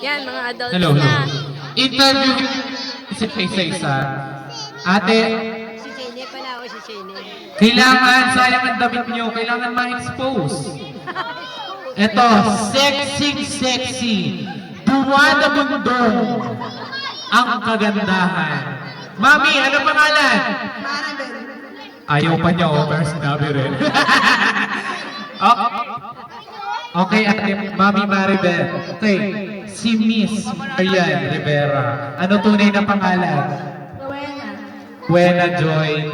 Yan, mga adults Hello. na. Interview si isa-isa. Ate, Si Shane pala ako, si Shane. kailangan, sayang ang damit nyo, kailangan ma-expose. Ito, sexy. Buwa na mundo ang kagandahan. Mami, ano pangalan? Ayaw pa niya, pero sinabi rin. Okay, ate, Mami Maribel. Okay, si Miss Marian Rivera. Ano tunay na pangalan? Buena Joy.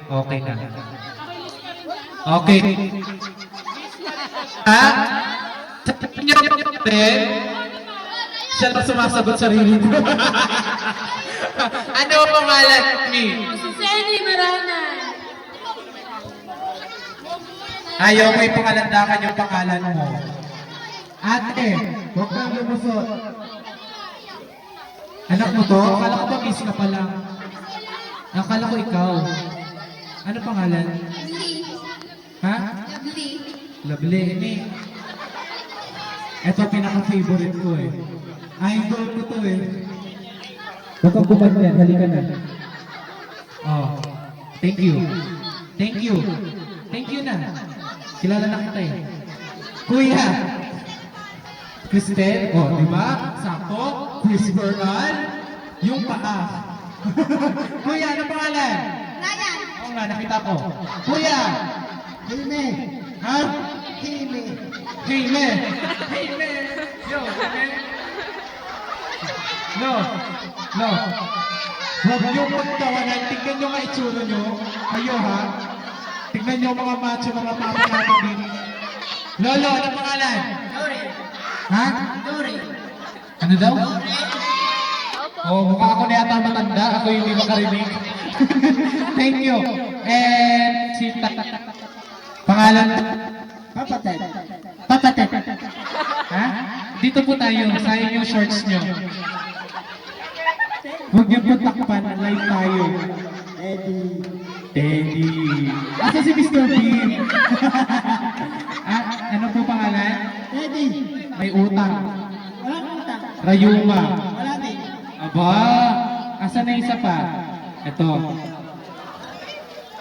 Okay na. Okay. Ha? Sabi niyo rin, siya lang sumasagot sarili ko. Ano ang pangalan, Mi? Si Shane Marana. Ayaw mo ipangalandakan yung pangalan mo. Ate, huwag kang lumusot. Anak mo to? Akala ko ba miss ka pa lang? Akala ko ikaw. Ano pangalan? Ha? Lovely. Ini. Ito pinaka-favorite ko eh. Idol ko to eh. Huwag kang kumanyan. Halika na. Oh. Thank you. Thank you. Thank you na. Kilala na kita eh. Kuya! Cristel, oh, di ba? Sakto. Chris Bernal. Yung paa. Kuya, ano pangalan? Ryan! Oo nga, nakita ko. Kuya! Hilme! Ha? Hilme! Hime! Hime! Yo, Hime! No! No! Huwag niyo pagtawanan. Tignan niyo nga itsura niyo. Kayo ha? Tignan niyo mga macho, mga papa natin din. Lolo, ano pangalan? Dore! Ha? Dore! Ano daw? Oh, mukha ako na yata matanda. Ako yung hindi makarinig. Thank you. And si pangalan? Papatet! Papatet. Ha? Dito po tayo. Sayang yung shorts nyo. Huwag niyo po takpan. Live tayo. Eddie! Teddy. Asa si Mr. Bean? Ano po pangalan? Eddie! May utang. Walang utang! Rayuma. Wala din! Aba, asa na isa pa? Ito.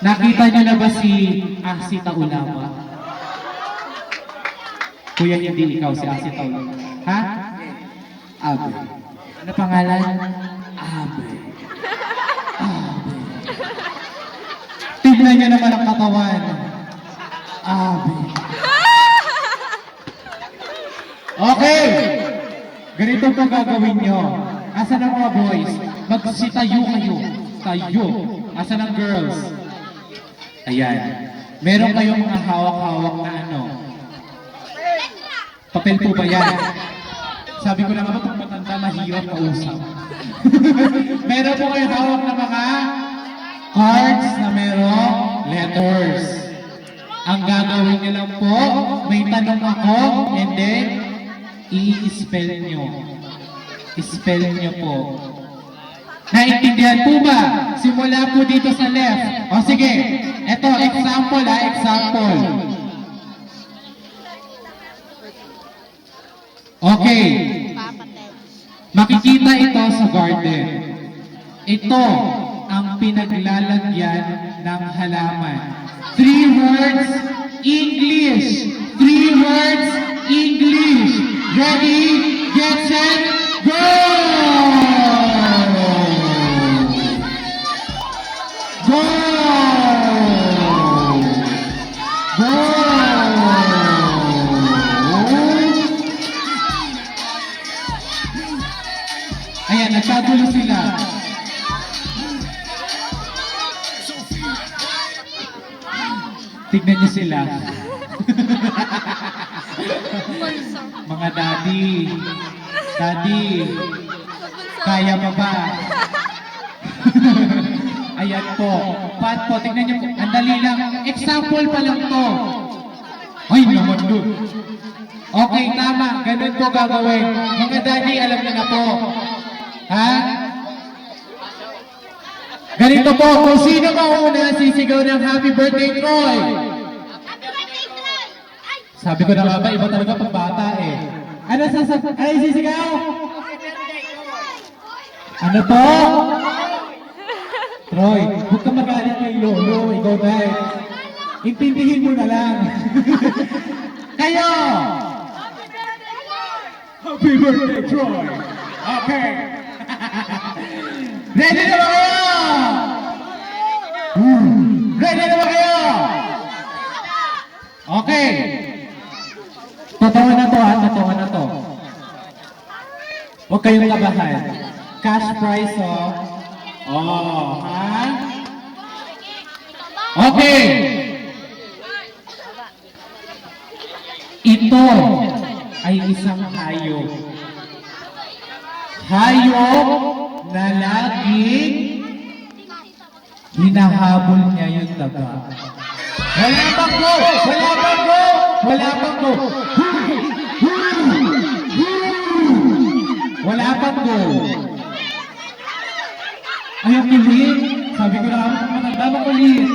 Nakita niyo na ba si Asita Ulama? Kuya, hindi ikaw si Asita Ulama. Ha? Abe. Ano pangalan? Abe. Abe. Tignan niyo naman ang katawan. Abe. Okay! Ganito po gagawin nyo. Asan ang mga boys? Magsitayo kayo. Tayo. Asan ang girls? Ayan. Meron kayong mga hawak-hawak na ano. Papel po ba yan? Sabi ko na nga ba, pag matanda, mahirap kausap. Meron po kayong hawak na mga cards na merong letters. Ang gagawin nyo lang po, may tanong ako, and then, i-spell nyo. I-spell nyo po. Naintindihan po ba? Simula po dito sa left. O sige, eto, example ha, example. Okay. Makikita ito sa garden. Ito ang pinaglalagyan ng halaman. 3 words, English. 3 words, English. Ready, get set, go! Go! Go! Ayan, nagkagulo sila. Tignan niyo sila. Mga daddy. Daddy. Kaya pa ba? Ayan po. Pat po, tignan niyo po. Ang dali lang. Example pa lang to. Ay, naman doon. Okay, tama. Ganun po gagawin. Mga daddy, alam niyo na po. Ha? Ganito po, kung sino mauna sisigaw ng happy birthday, Troy. Sabi ko na nga ba, iba talaga pag bata eh. Ano sisigaw? Ano to? Troy, huwag ka magalit kay Lolo. Ikaw na eh. Intindihin mo na lang. Kayo! Happy birthday, Troy! Okay! Ready na ba kayo? Ready na ba kayo? Okay! Totoo na to ha, totoo na to. Huwag kayong kabahan. Cash prize oh. Oh, ha? Okay! Ito ay isang hayop. Hayop na laging hinahabol niya yung daga. Wala pang go! Wala pang go! Wala pang go! Wala pang go! Ayaw kilit. Sabi ko na ako, matanda ba ulit?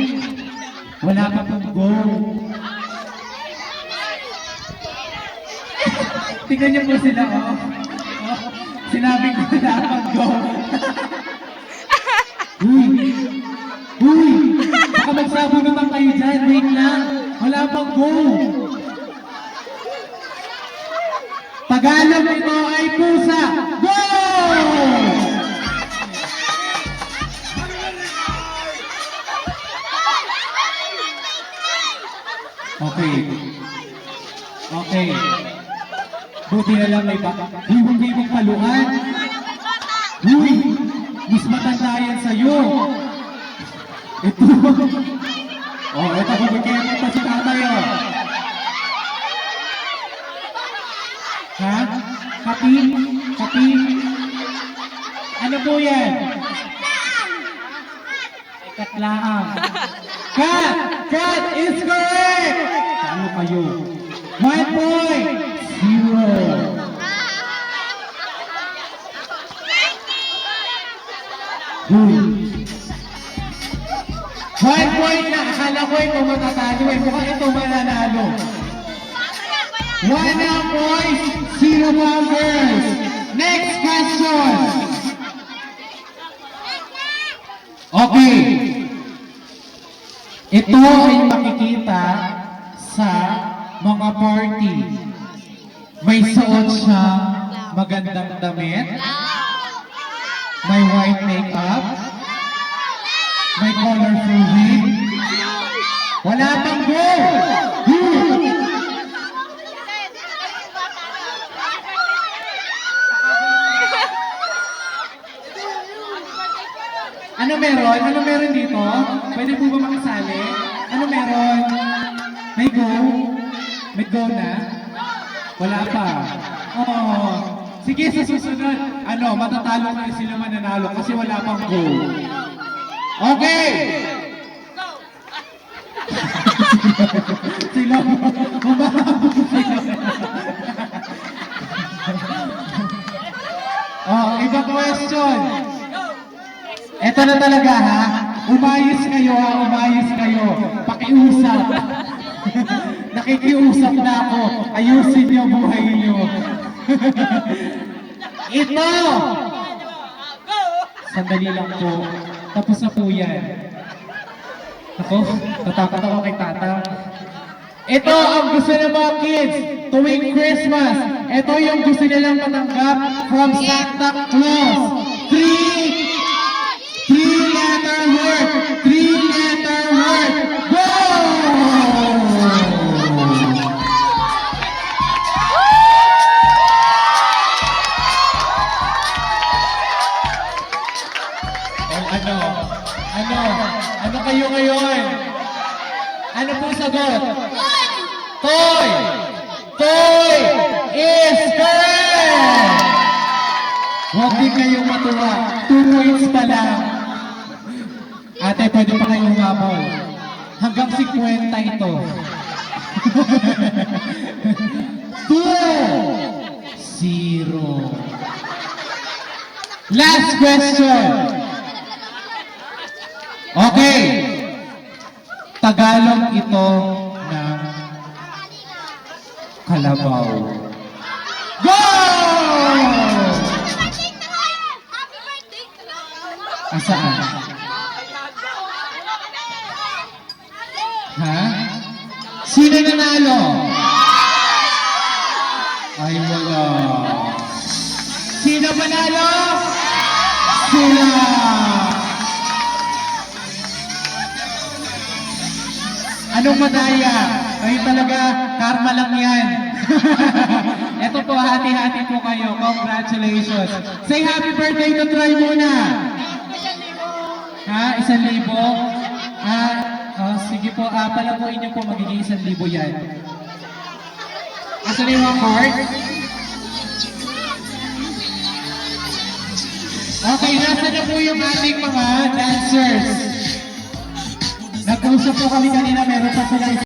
Wala pa pang go. Tingnan niyo po sila, oh. Sinabi ko na pang go. Uy! Baka magsabo naman kayo dyan. Wait lang. Wala pang go. Tagalog ito ay pusa. Go! Okay. Okay. Buti na lang may hibong-hibong paluan. Uy! Mas matanda yan sa'yo. Ito. Oh, ito bumigyan pa si tatay, oh. Ha? Kapi? Kapi? Ano po yan? Katlaang. Cut! Cut is correct! Ano kayo? 1 point! 0. One point na, akala ko ito matatalo eh. Mukhang ito mananalo. 1 point, 0 numbers. Next question. Okay. Ito ay makikita sa mga party. May suot siya magandang damit. May white makeup. May colorful wig. Wala pang go! Ano meron? Ano meron dito? Pwede po ba makisali? Ano meron? May go? May go na? Wala pa. Oh. Sige, sa susunod. Ano, matatalo na sila mananalo kasi wala pang go. Okay! Sila, humahabol sila. Oh, ibang question. Ito na talaga ha. Umayos kayo ha, umayos kayo. Pakiusap. Nakikiusap na ako. Ayusin niyo buhay niyo. Ito! Sandali lang po. Tapos na po yan. Ako, tatakot ako kay tata. Ito ang gusto ng mga kids tuwing Christmas. Ito yung gusto nilang matanggap from Santa Claus. 3-letter word. 3-letter word. Go! Ano kayo ngayon? Ano po sagot? Toy! Toy is correct! Huwag din kayong matuwa. 2 points pa lang. Ate, pwede pa kayong humabol. Hanggang 50 ito. 2-0. Last question. Okay. Tagalog ito ng kalabaw. Go! Asaan? Ha? Sino nanalo? Ay, wala. Sino panalo? Sila! Anong madaya? Kayo talaga, karma lang yan. Eto po, hati-hati po kayo. Congratulations. Say happy birthday to Troy muna. Ha? 1,000? Sige po, palamuin niyo po, magiging 1,000 yan. Asan na yung mga card? Okay, nasa na po yung ating mga dancers. Nag-usap po kami kanina, meron pa sila